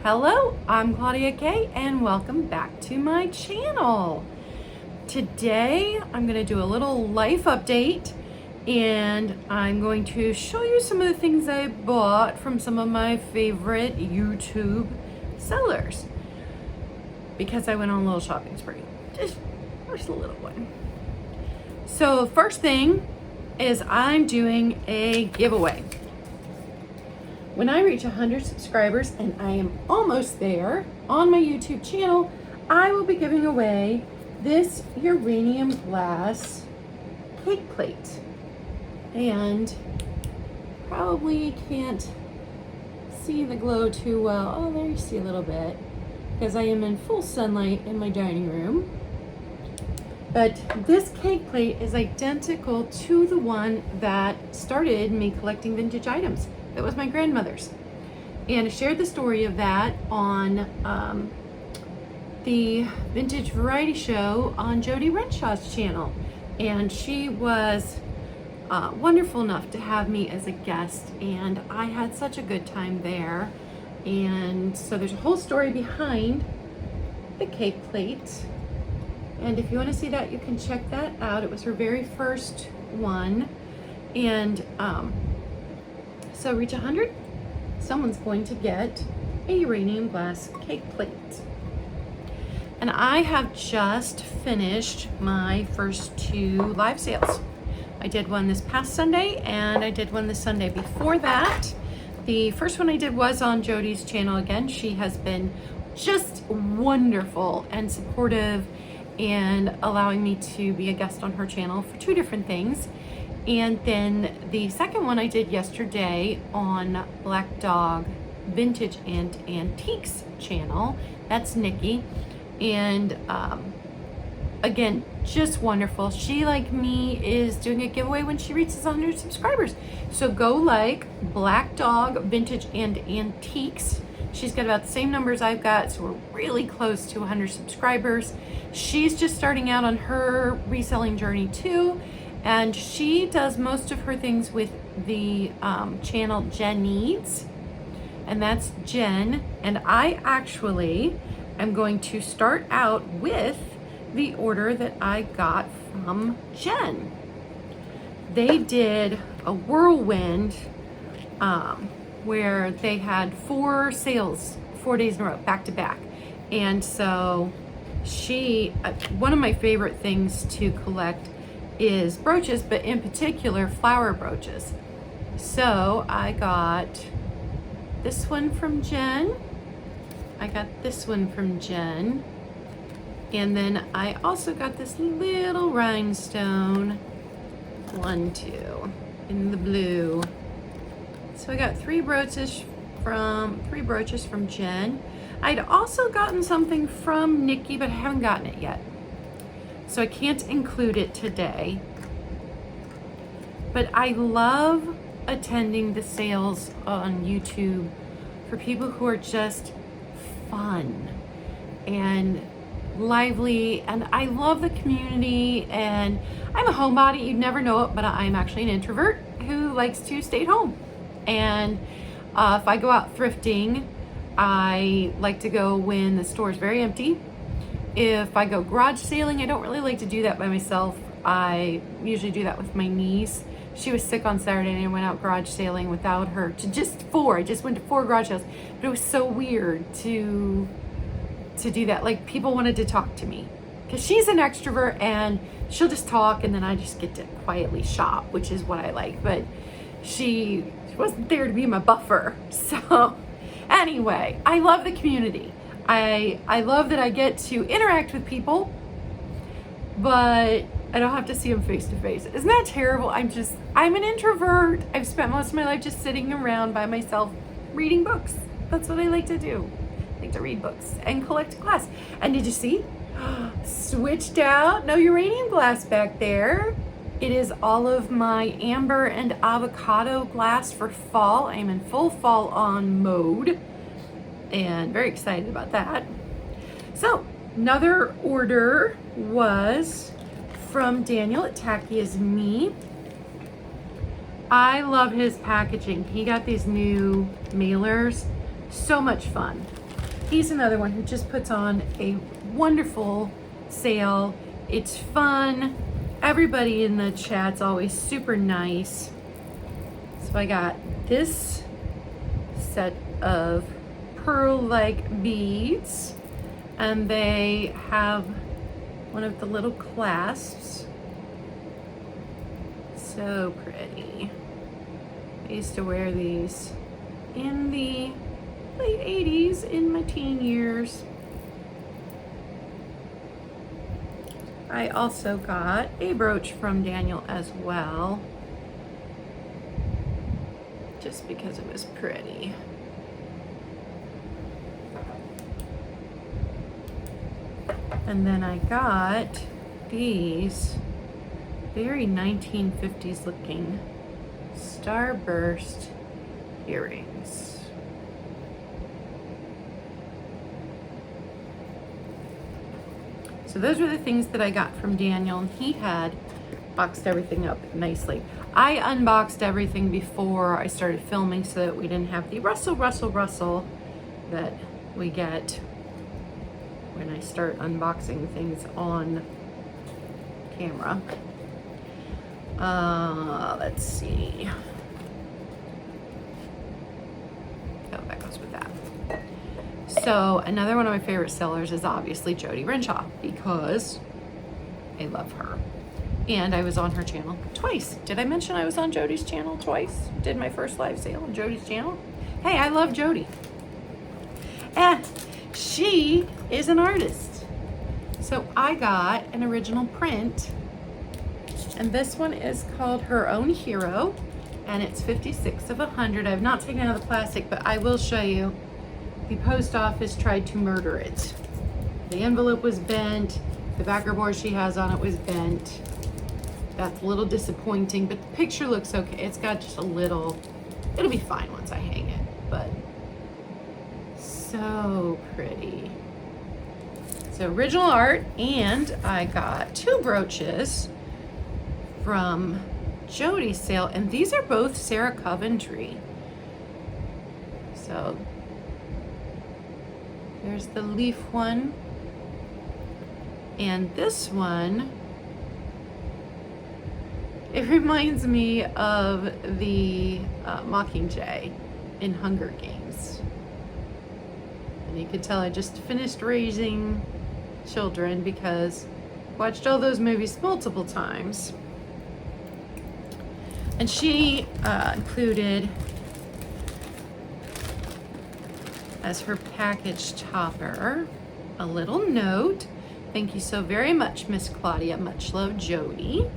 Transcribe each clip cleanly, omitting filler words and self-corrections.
Hello, I'm Claudia K and welcome back to my channel. Today I'm going to do a little life update and I'm going to show you some of the things I bought from some of my favorite YouTube sellers because I went on a little shopping spree. Just a little one. So first thing is I'm doing a giveaway. When I reach 100 subscribers, and I am almost there on my YouTube channel, I will be giving away this uranium glass cake plate. And probably can't see the glow too well. Oh, there you see a little bit, because I am in full sunlight in my dining room. But this cake plate is identical to the one that started me collecting vintage items. That was my grandmother's. And I shared the story of that on the Vintage Variety Show on Jodi Renshaw's channel. And she was wonderful enough to have me as a guest, and I had such a good time there. And so there's a whole story behind the cake plate. And if you want to see that, you can check that out. It was her very first one. And so reach 100, someone's going to get a uranium glass cake plate. And I have just finished my first 2 live sales. I did one this past Sunday and I did one the Sunday before that. The first one I did was on Jodi's channel again. She has been just wonderful and supportive and allowing me to be a guest on her channel for 2 different things. And then the second one I did yesterday on Black Dog Vintage and Antiques channel. That's Nikki. And again, just wonderful. She, like me, is doing a giveaway when she reaches 100 subscribers. So go like Black Dog Vintage and Antiques. She's got about the same numbers I've got, so we're really close to 100 subscribers. She's just starting out on her reselling journey too. And she does most of her things with the channel Jenneads, and that's Jen. And I actually am going to start out with the order that I got from Jen. They did a whirlwind where they had 4 sales, 4 days in a row, back to back. And so she, one of my favorite things to collect is brooches, but in particular flower brooches. So I got this one from Jen. I got this one from Jen. And then I also got this little rhinestone 1, 2 in the blue. So I got 3 brooches from Jen. I'd also gotten something from Nikki, but I haven't gotten it yet. So I can't include it today. But I love attending the sales on YouTube for people who are just fun and lively. And I love the community. And I'm a homebody. You'd never know it, but I'm actually an introvert who likes to stay at home. And if I go out thrifting, I like to go when the store is very empty. If I go garage sailing, I don't really like to do that by myself. I usually do that with my niece. She was sick on Saturday and I went out garage sailing without her to just 4. I just went to 4 garage sales. But it was so weird to do that. Like, people wanted to talk to me because she's an extrovert and she'll just talk, and then I just get to quietly shop, which is what I like. But she wasn't there to be my buffer. So anyway, I love the community. I love that I get to interact with people, but I don't have to see them face to face. Isn't that terrible? I'm an introvert. I've spent most of my life just sitting around by myself reading books. That's what I like to do. I like to read books and collect glass. And did you see? Switched out. No uranium glass back there. It is all of my amber and avocado glass for fall. I am in full fall on mode. And very excited about that. So another order was from Daniel at Tackyisme. I love his packaging. He got these new mailers. So much fun. he's another one who just puts on a wonderful sale. It's fun. Everybody in the chat's always super nice. So I got this set of pearl-like beads, and they have one of the little clasps. So pretty. I used to wear these in the late 80s in my teen years. I also got a brooch from Daniel as well, just because it was pretty. And then I got these very 1950s looking starburst earrings. So those were the things that I got from Daniel, and he had boxed everything up nicely. I unboxed everything before I started filming so that we didn't have the rustle that we get when I start unboxing things on camera. Let's see. Oh, that goes with that. So another one of my favorite sellers is obviously Jodi Renshaw, because I love her. And I was on her channel twice. Did I mention I was on Jodi's channel twice? Did my first live sale on Jodi's channel. Hey, I love Jodi. And she is an artist. So I got an original print, and this one is called Her Own Hero, and it's 56 of 100. I've not taken out the plastic, but I will show you. The post office tried to murder it. The envelope was bent. The backer board she has on it was bent. That's a little disappointing, but the picture looks okay. It's got just a little, it'll be fine once I hang it, but so pretty. So original art, and I got 2 brooches from Jodi's sale, and these are both Sarah Coventry. So there's the leaf one, and this one, it reminds me of the Mockingjay in Hunger Games. And you could tell I just finished raising children because I watched all those movies multiple times. And she included as her package topper a little note. Thank you so very much, Miss Claudia. Much love, Jodi.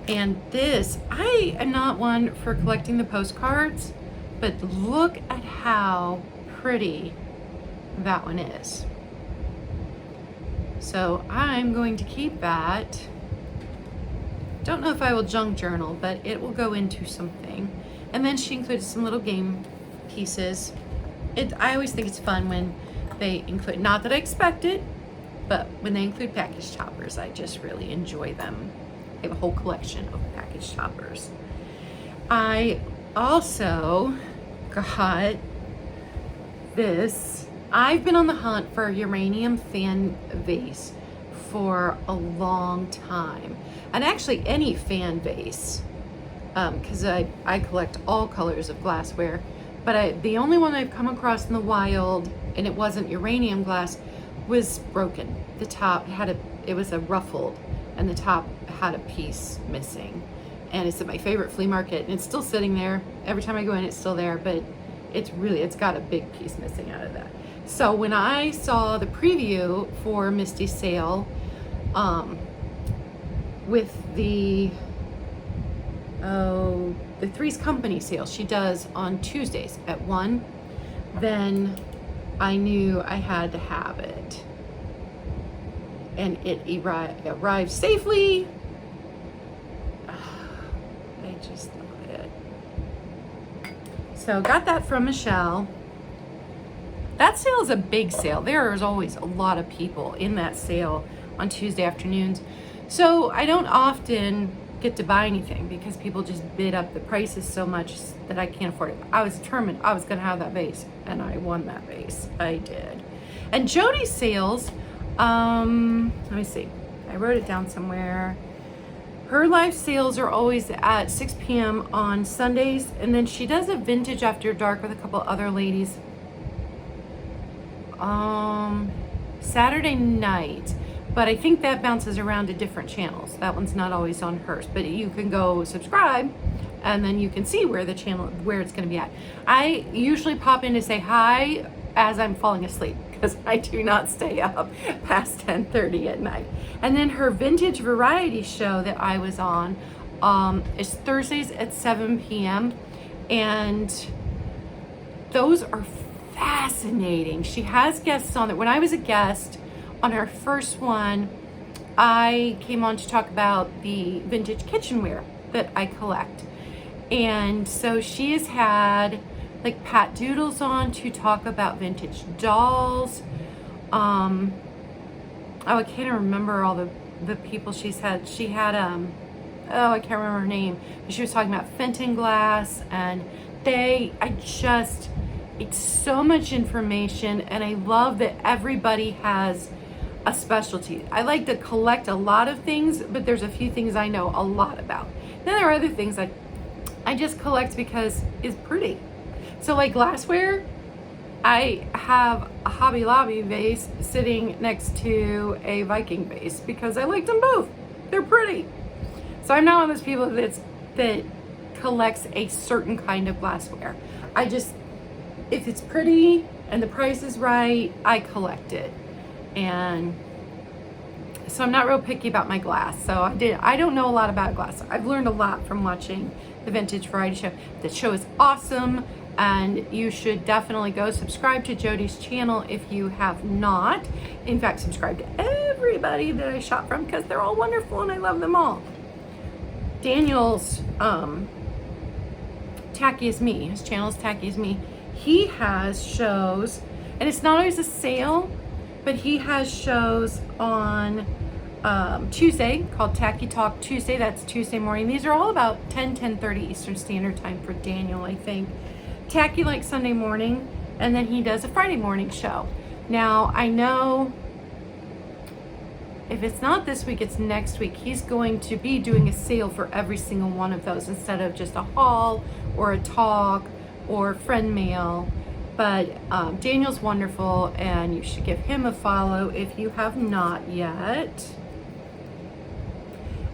And this, I am not one for collecting the postcards, but look at how pretty that one is. So I'm going to keep that. Don't know if I will junk journal, but it will go into something. And then she included some little game pieces. I always think it's fun when they include, not that I expect it, but when they include package toppers, I just really enjoy them. I have a whole collection of package toppers. I also got this. I've been on the hunt for a uranium fan vase for a long time. And actually any fan vase, because I collect all colors of glassware, but the only one I've come across in the wild, and it wasn't uranium glass, was broken. The top it was a ruffled, and the top had a piece missing. And it's at my favorite flea market, and it's still sitting there. Every time I go in, it's still there, but it's got a big piece missing out of that. So when I saw the preview for Misty's sale, with the Three's Company sale she does on Tuesdays at 1, then I knew I had to have it. And it arrived safely. I just love it. So got that from Michelle. That sale is a big sale. There is always a lot of people in that sale on Tuesday afternoons. So I don't often get to buy anything because people just bid up the prices so much that I can't afford it. I was determined I was going to have that vase, and I won that vase. I did. And Jodi's sales, let me see. I wrote it down somewhere. Her live sales are always at 6 p.m. on Sundays, and then she does a vintage after dark with a couple other ladies Saturday night. But I think that bounces around to different channels. That one's not always on hers, but you can go subscribe and then you can see where the channel, where it's going to be at. I usually pop in to say hi as I'm falling asleep because I do not stay up past 10:30 at night. And then her vintage variety show that I was on is Thursdays at 7 p.m. And those are fascinating. She has guests on it. When I was a guest on her first one, I came on to talk about the vintage kitchenware that I collect. And so she has had like Pat Doodles on to talk about vintage dolls. Oh, I can't remember all the people she's had. She had, oh, I can't remember her name. But she was talking about Fenton glass, and it's so much information, and I love that everybody has a specialty. I like to collect a lot of things, but there's a few things I know a lot about. Then there are other things I just collect because it's pretty. So like glassware, I have a Hobby Lobby vase sitting next to a Viking vase because I like them both. They're pretty. So I'm not one of those people that collects a certain kind of glassware. If it's pretty and the price is right, I collect it. And so I'm not real picky about my glass. So I don't know a lot about glass. I've learned a lot from watching the Vintage Variety Show. The show is awesome, and you should definitely go subscribe to Jodi's channel if you have not. In fact, subscribe to everybody that I shop from because they're all wonderful and I love them all. Daniel's Tacky is Me. His channel is Tacky is Me. He has shows, and it's not always a sale, but he has shows on Tuesday called Tacky Talk Tuesday. That's Tuesday morning. These are all about 10:30 Eastern Standard Time for Daniel, I think. Tacky like Sunday morning, and then he does a Friday morning show. Now, I know if it's not this week, it's next week. He's going to be doing a sale for every single one of those instead of just a haul or a talk or friend mail. But Daniel's wonderful, and you should give him a follow if you have not yet.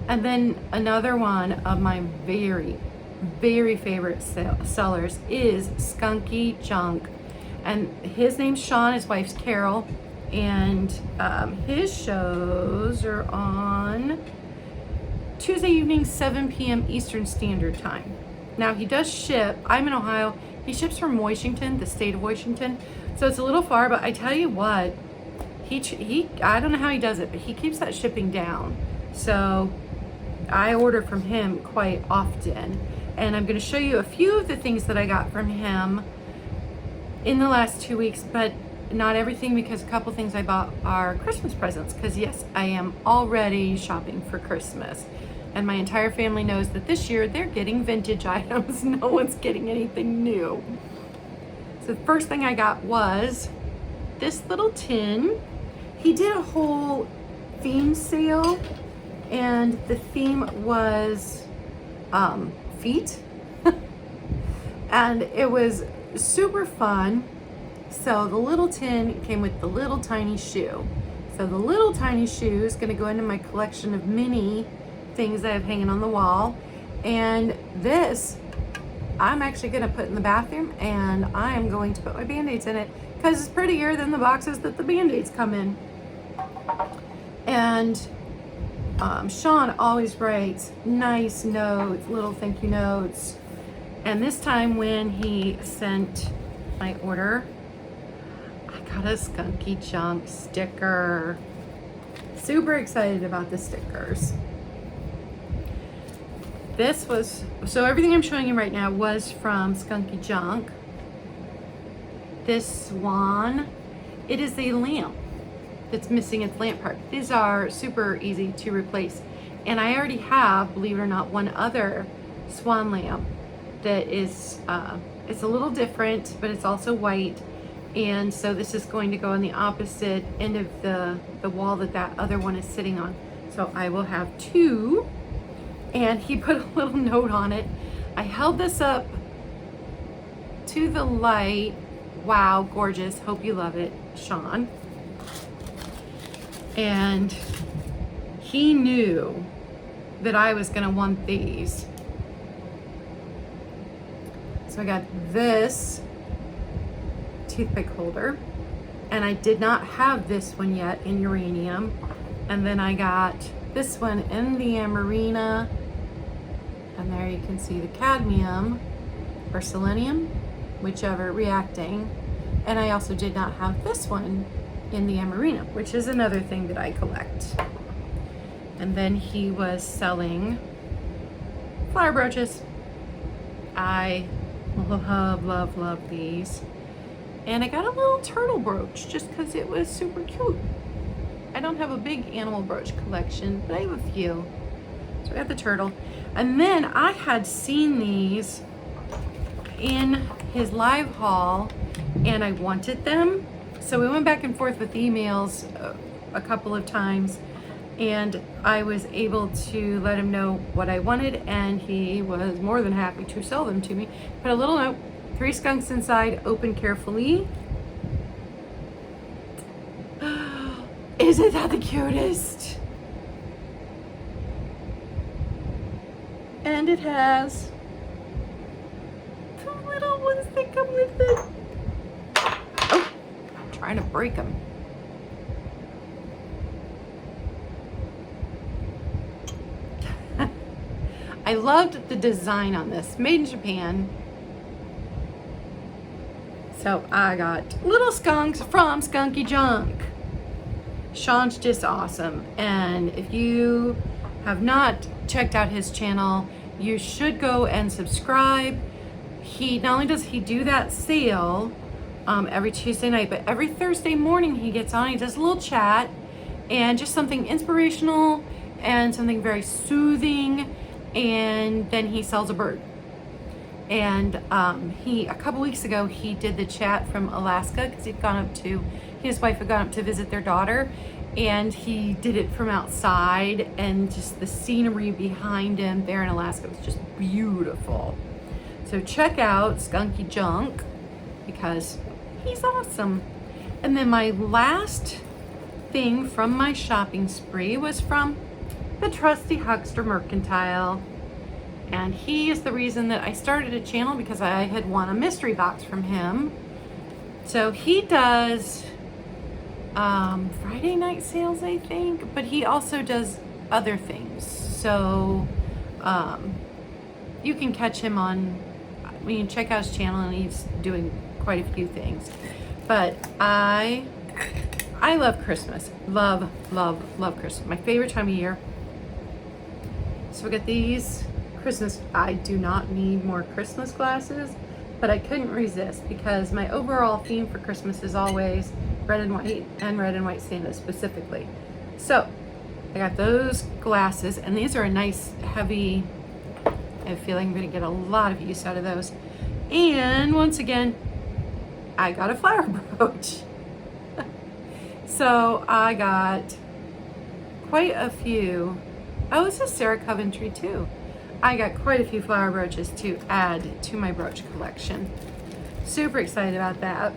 And then another one of my very, very favorite sellers is Skunky Junk. And his name's Sean, his wife's Carol. And his shows are on Tuesday evening, 7 p.m. Eastern Standard Time. Now, he does ship. I'm in Ohio. He ships from Washington, the state of Washington. So it's a little far, but I tell you what, I don't know how he does it, but he keeps that shipping down. So I order from him quite often. And I'm going to show you a few of the things that I got from him in the last 2 weeks, but not everything, because a couple things I bought are Christmas presents, because yes, I am already shopping for Christmas. And my entire family knows that this year they're getting vintage items. No one's getting anything new. So the first thing I got was this little tin. He did a whole theme sale, and the theme was feet. And it was super fun. So the little tin came with the little tiny shoe. So the little tiny shoe is going to go into my collection of mini things that I have hanging on the wall. And this, I'm actually going to put in the bathroom, and I am going to put my Band-Aids in it because it's prettier than the boxes that the Band-Aids come in. And Sean always writes nice notes, little thank you notes. And this time when he sent my order, I got a Skunky Junk sticker. Super excited about the stickers. So everything I'm showing you right now was from Skunky Junk. This swan, it is a lamp that's missing its lamp part. These are super easy to replace. And I already have, believe it or not, one other swan lamp that is, it's a little different, but it's also white. And so this is going to go on the opposite end of the wall that that other one is sitting on. So I will have two. And he put a little note on it. I held this up to the light. Wow, gorgeous. Hope you love it, Sean. And he knew that I was gonna want these. So I got this toothpick holder, and I did not have this one yet in uranium. And then I got this one in the amarina, and there you can see the cadmium or selenium, whichever, reacting. And I also did not have this one in the amarina, which is another thing that I collect. And then he was selling flower brooches. I love these. And I got a little turtle brooch just because it was super cute. I don't have a big animal brooch collection, but I have a few. So I got the turtle. And then I had seen these in his live haul and I wanted them. So we went back and forth with emails a couple of times, and I was able to let him know what I wanted, and he was more than happy to sell them to me. Put a little note, 3 skunks inside, open carefully. Isn't that the cutest? And it has the little ones that come with it. Oh, I'm trying to break them. I loved the design on this, made in Japan. So I got little skunks from Skunky Junk. Sean's just awesome. And if you have not checked out his channel, you should go and subscribe. He not only does he do that sale every Tuesday night, but every Thursday morning he gets on, he does a little chat and just something inspirational and something very soothing, and then he sells a bird. And a couple weeks ago he did the chat from Alaska because he and his wife had gone up to visit their daughter, and he did it from outside, and just the scenery behind him there in Alaska was just beautiful. So check out Skunky Junk because he's awesome. And then my last thing from my shopping spree was from the trusty Huckster Mercantile. And he is the reason that I started a channel, because I had won a mystery box from him. So he does Friday night sales, I think, but he also does other things. So you can catch him you can check out his channel, and he's doing quite a few things. But I love Christmas. Love Christmas. My favorite time of year. So we got these Christmas. I do not need more Christmas glasses, but I couldn't resist because my overall theme for Christmas is always red and white Santa specifically. So I got those glasses, and these are a nice heavy, I have a feeling I'm going to get a lot of use out of those. And once again, I got a flower brooch. So I got quite a few. Oh, this is Sarah Coventry too. I got quite a few flower brooches to add to my brooch collection. Super excited about that.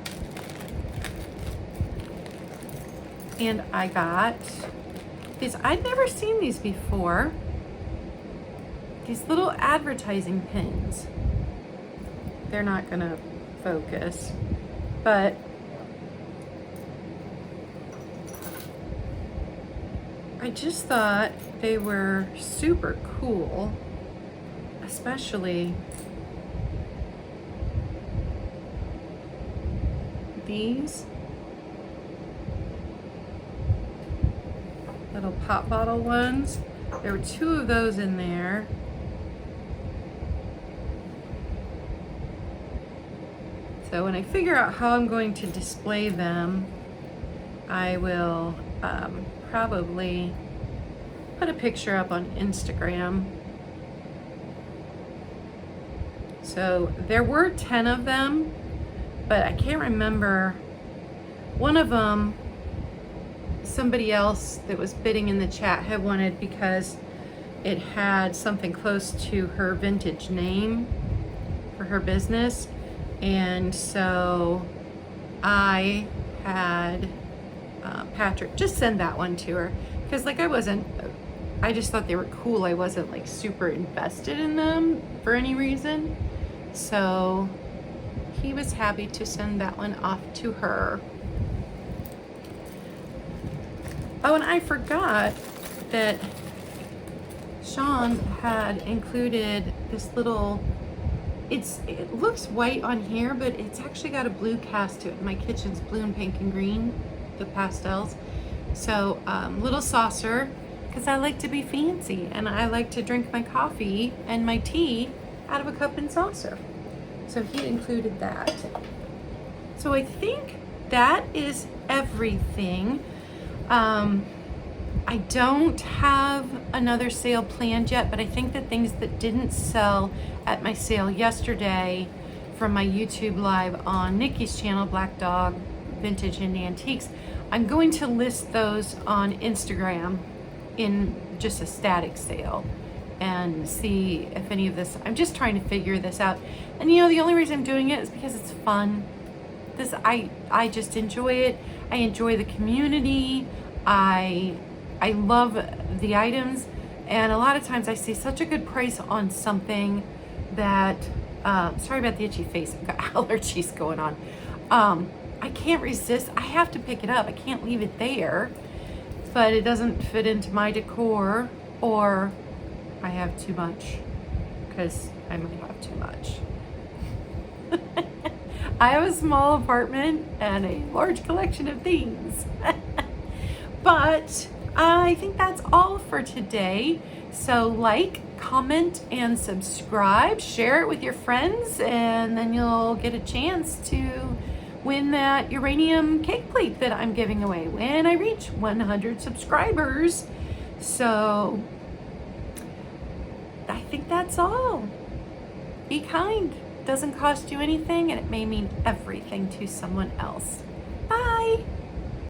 And I got these. I'd never seen these before. These little advertising pins. They're not gonna focus, but I just thought they were super cool, especially these little pop bottle ones. There were 2 of those in there. So when I figure out how I'm going to display them, I will probably put a picture up on Instagram. So there were 10 of them, but I can't remember. One of them, somebody else that was bidding in the chat had wanted because it had something close to her vintage name for her business. And so I had Patrick just send that one to her, because like I just thought they were cool. I wasn't like super invested in them for any reason. So he was happy to send that one off to her. Oh, and I forgot that Sean had included this little, it looks white on here, but it's actually got a blue cast to it. My kitchen's blue and pink and green, the pastels. So little saucer, because I like to be fancy and I like to drink my coffee and my tea out of a cup and saucer. So he included that. So I think that is everything. I don't have another sale planned yet, but I think the things that didn't sell at my sale yesterday from my YouTube live on Nikki's channel, Black Dog Vintage and Antiques, I'm going to list those on Instagram in just a static sale and see if any of this, I'm just trying to figure this out. And you know, the only reason I'm doing it is because it's fun. I just enjoy it. I enjoy the community. I love the items, and a lot of times I see such a good price on something that, sorry about the itchy face, I've got allergies going on. I can't resist. I have to pick it up. I can't leave it there, but it doesn't fit into my decor, or I have too much, because I might have too much. I have a small apartment and a large collection of things. But I think that's all for today. So like, comment, and subscribe. Share it with your friends, and then you'll get a chance to win that uranium cake plate that I'm giving away when I reach 100 subscribers. So I think that's all. Be kind. Doesn't cost you anything, and it may mean everything to someone else.